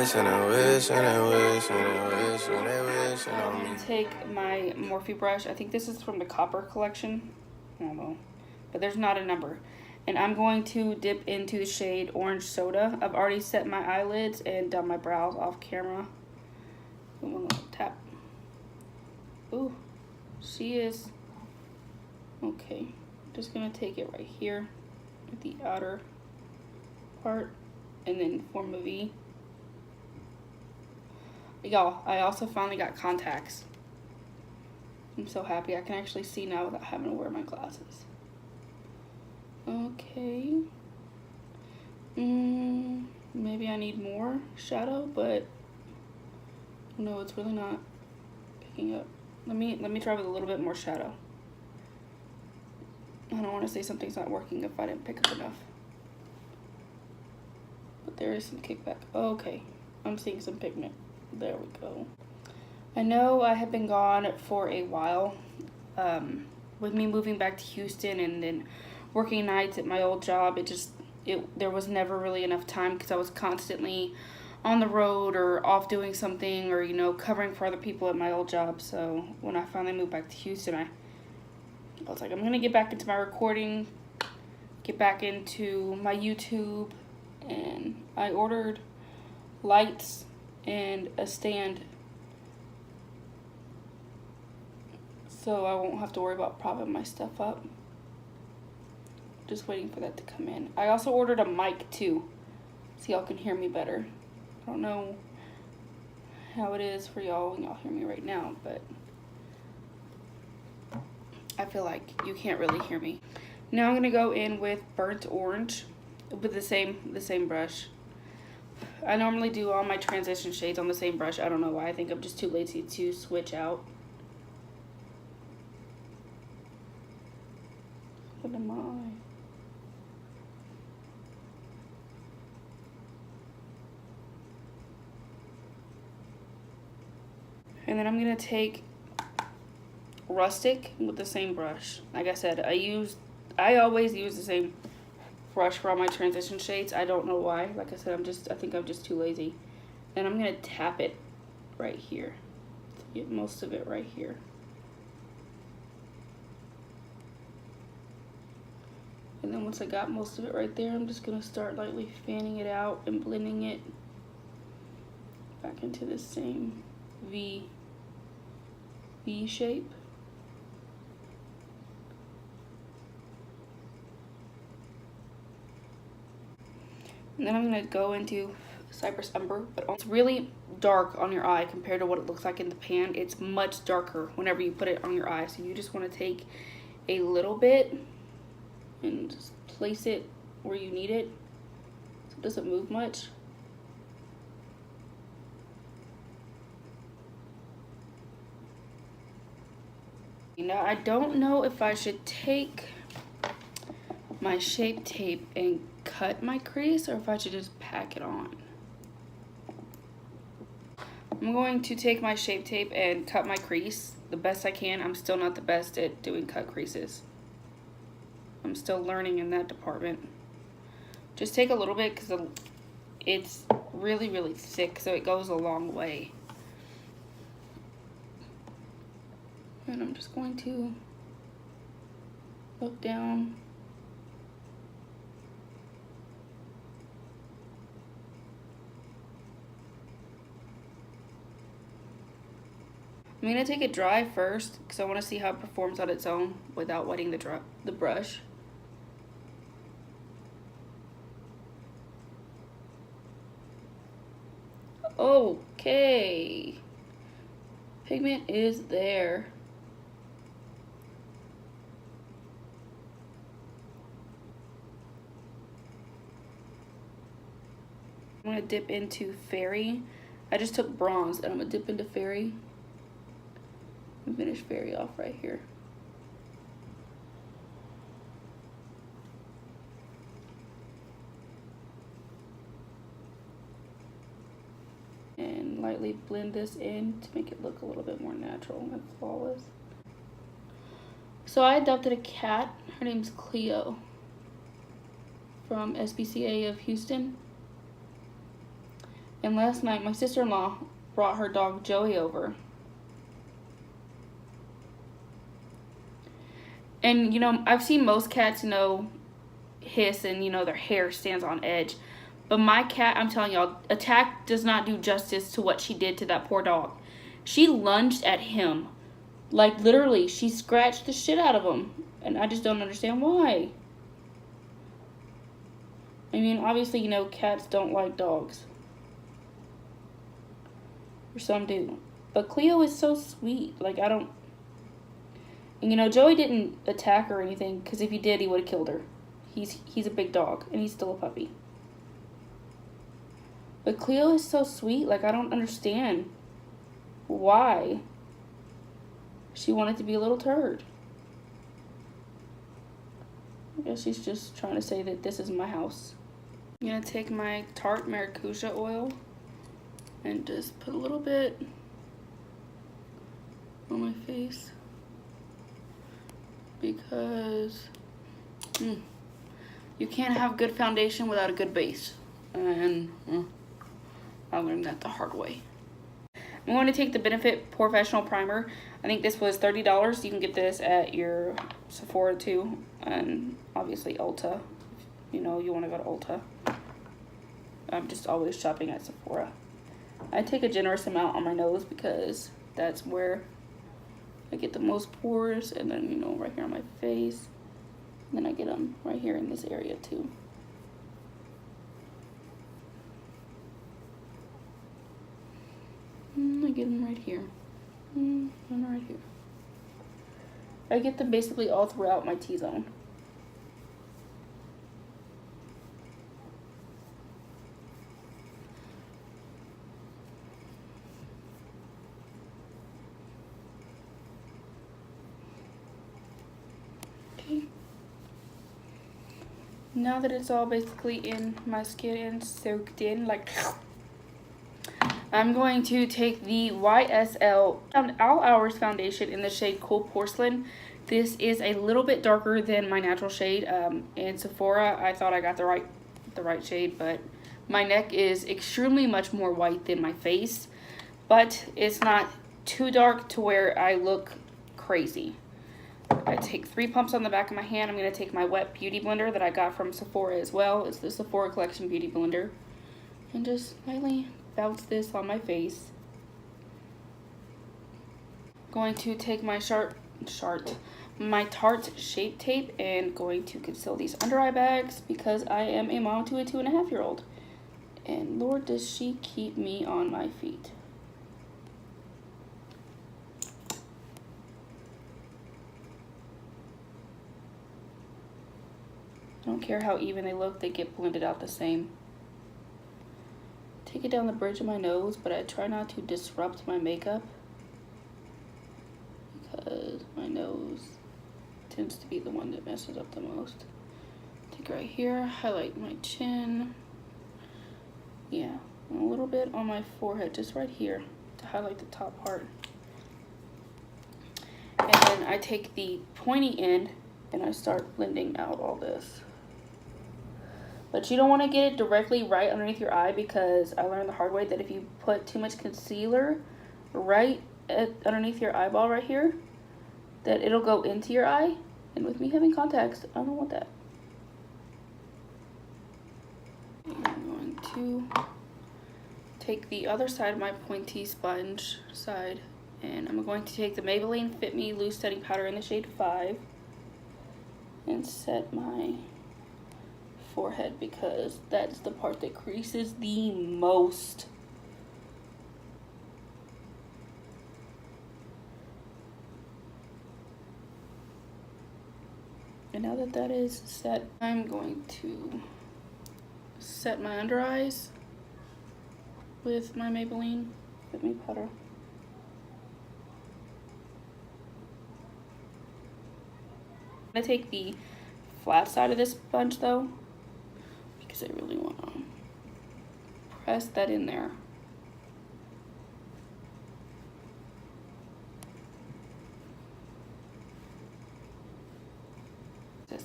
wishing and wishing and wishing and wishing and wishing on me. Take my Morphe brush. I think this is from the Copper collection. I don't know, but there's not a number. And I'm going to dip into the shade Orange Soda. I've already set my eyelids and done my brows off camera. One little tap. Ooh, she is. Okay, just gonna take it right here at the outer part and then form a V. Y'all, I also finally got contacts. I'm so happy I can actually see now without having to wear my glasses. Okay. Maybe I need more shadow, but no, it's really not picking up. Let me try with a little bit more shadow. I don't want to say something's not working if I didn't pick up enough. But there is some kickback. Okay, I'm seeing some pigment. There we go. I know I have been gone for a while. With me moving back to Houston and then working nights at my old job, there was never really enough time because I was constantly on the road or off doing something or, you know, covering for other people at my old job. So when I finally moved back to Houston, I was like, I'm going to get back into my recording, get back into my YouTube, and I ordered lights and a stand so I won't have to worry about propping my stuff up. Just waiting for that to come in. I also ordered a mic too, so y'all can hear me better. I don't know how it is for y'all when y'all hear me right now, but I feel like you can't really hear me. Now I'm gonna go in with Burnt Orange with the same brush. I normally do all my transition shades on the same brush. I don't know why. I think I'm just too lazy to switch out. What am I? And then I'm gonna take Rustic with the same brush. Like I said, I always use the same brush for all my transition shades. I don't know why. Like I said, I think I'm just too lazy. And I'm gonna tap it right here to get most of it right here. And then once I got most of it right there, I'm just gonna start lightly fanning it out and blending it back into the same V shape. And then I'm gonna go into Cypress Umber, but it's really dark on your eye compared to what it looks like in the pan. It's much darker whenever you put it on your eye. So you just wanna take a little bit and just place it where you need it so it doesn't move much. Now, I don't know if I should take my Shape Tape and cut my crease or if I should just pack it on. I'm going to take my Shape Tape and cut my crease the best I can. I'm still not the best at doing cut creases. I'm still learning in that department. Just take a little bit because it's really, really thick, so it goes a long way. And I'm just going to look down. I'm gonna take it dry first because I want to see how it performs on its own without wetting the brush. Okay, pigment is there. I'm gonna dip into Fairy. I just took bronze and I'm gonna dip into Fairy and finish Fairy off right here. And lightly blend this in to make it look a little bit more natural and flawless. So I adopted a cat. Her name's Cleo from SPCA of Houston. And last night, my sister-in-law brought her dog Joey over. And, you know, I've seen most cats, you know, hiss and, you know, their hair stands on edge. But my cat, I'm telling y'all, Attack does not do justice to what she did to that poor dog. She lunged at him. Like, literally, she scratched the shit out of him. And I just don't understand why. I mean, obviously, you know, cats don't like dogs. Or some do. But Cleo is so sweet. Like, I don't... And, you know, Joey didn't attack her or anything, because if he did, he would have killed her. He's a big dog, and he's still a puppy. But Cleo is so sweet. Like, I don't understand why she wanted to be a little turd. I guess she's just trying to say that this is my house. I'm going to take my Tarte Maracuja oil and just put a little bit on my face. Because you can't have good foundation without a good base. And I learned that the hard way. I'm going to take the Benefit Professional Primer. I think this was $30. You can get this at your Sephora too. And obviously Ulta. You know, you want to go to Ulta. I'm just always shopping at Sephora. I take a generous amount on my nose because that's where I get the most pores, and then, you know, right here on my face. And then I get them right here in this area too. I get them right here. And right here. I get them basically all throughout my T-zone. Now that it's all basically in my skin and soaked in, like, I'm going to take the YSL All Hours Foundation in the shade Cool Porcelain. This is a little bit darker than my natural shade. In Sephora, I thought I got the right shade, but my neck is extremely much more white than my face. But it's not too dark to where I look crazy. I take 3 pumps on the back of my hand. I'm going to take my wet beauty blender that I got from Sephora as well. It's the Sephora Collection Beauty Blender. And just lightly bounce this on my face. Going to take my my Tarte Shape Tape and going to conceal these under eye bags because I am a mom to a 2.5-year-old. And Lord, does she keep me on my feet. I don't care how even they look, they get blended out the same. Take it down the bridge of my nose, but I try not to disrupt my makeup because my nose tends to be the one that messes up the most. Take it right here, highlight my chin. Yeah, and a little bit on my forehead, just right here to highlight the top part. And then I take the pointy end and I start blending out all this. But you don't want to get it directly right underneath your eye because I learned the hard way that if you put too much concealer right underneath your eyeball right here, that it'll go into your eye. And with me having contacts, I don't want that. I'm going to take the other side of my pointy sponge side, and I'm going to take the Maybelline Fit Me Loose Setting Powder in the shade 5 and set my forehead because that's the part that creases the most. And now that that is set, I'm going to set my under eyes with my Maybelline Fit Me powder. I'm gonna take the flat side of this sponge though, because I really want to press that in there.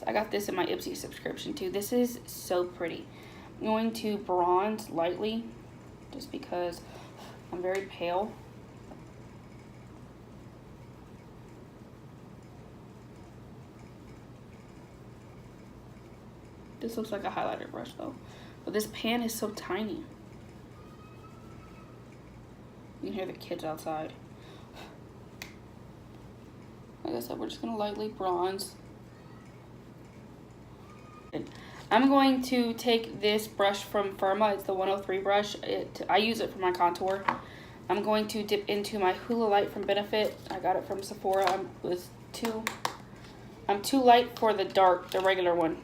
I got this in my Ipsy subscription too. This is so pretty. I'm going to bronze lightly just because I'm very pale. This looks like a highlighter brush though, but this pan is so tiny. You can hear the kids outside. Like I said, we're just gonna lightly bronze. I'm going to take this brush from Firma. It's the 103 brush. I use it for my contour. I'm going to dip into my Hula Light from Benefit. I got it from Sephora. I'm too light for the regular one.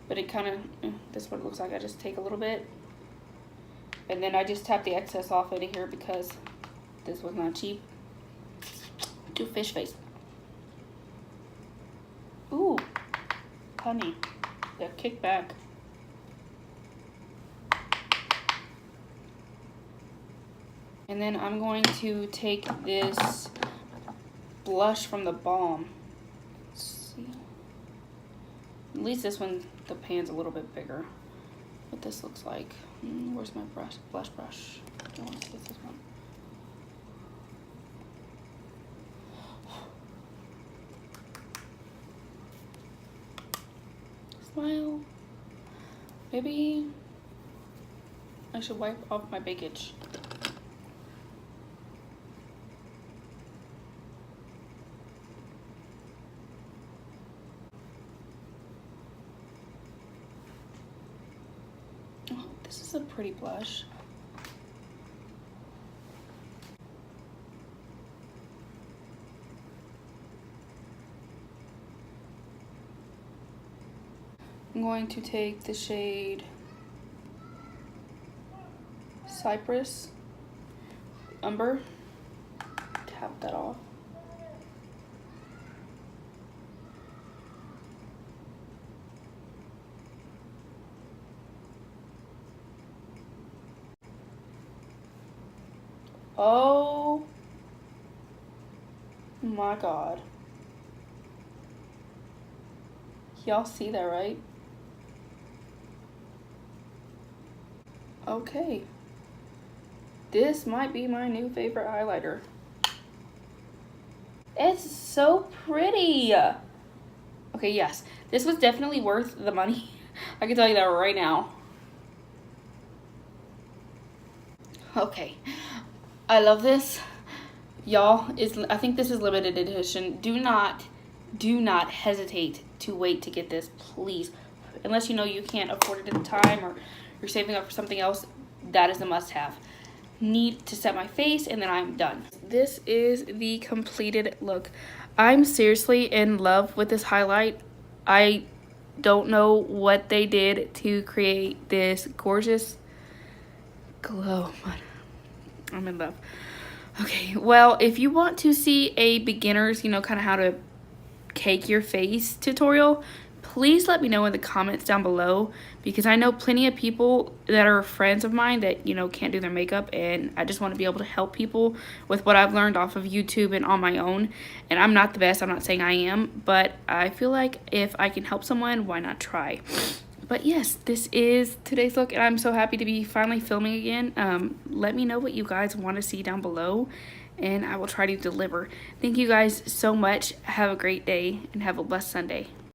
But it kind of, this is what it looks like. I just take a little bit. And then I just tap the excess off out of here because this was not cheap. Do fish face. Ooh, honey, yeah, kick back. And then I'm going to take this blush from the Balm. Let's see. At least this one, the pan's a little bit bigger. What this looks like. Where's my brush? Blush brush. I want to get this one. Smile. Maybe I should wipe off my baggage. Oh, this is a pretty blush. I'm going to take the shade Cypress Umber, tap that off. Oh my God. Y'all see that, right? Okay. This might be my new favorite highlighter. It's so pretty. Okay, yes. This was definitely worth the money. I can tell you that right now. Okay. I love this. Y'all, I think this is limited edition. Do not hesitate to wait to get this, please. Unless you know you can't afford it at the time or you're saving up for something else, that is a must-have. Need to set my face and then I'm done. This is the completed look. I'm seriously in love with this highlight. I don't know what they did to create this gorgeous glow, but I'm in love. Okay, well, if you want to see a beginner's, kind of how to cake your face tutorial, please let me know in the comments down below, because I know plenty of people that are friends of mine that, can't do their makeup, and I just want to be able to help people with what I've learned off of YouTube and on my own. And I'm not the best, I'm not saying I am, but I feel like if I can help someone, why not try? But yes, this is today's look, and I'm so happy to be finally filming again. Let me know what you guys want to see down below, and I will try to deliver. Thank you guys so much. Have a great day, and have a blessed Sunday.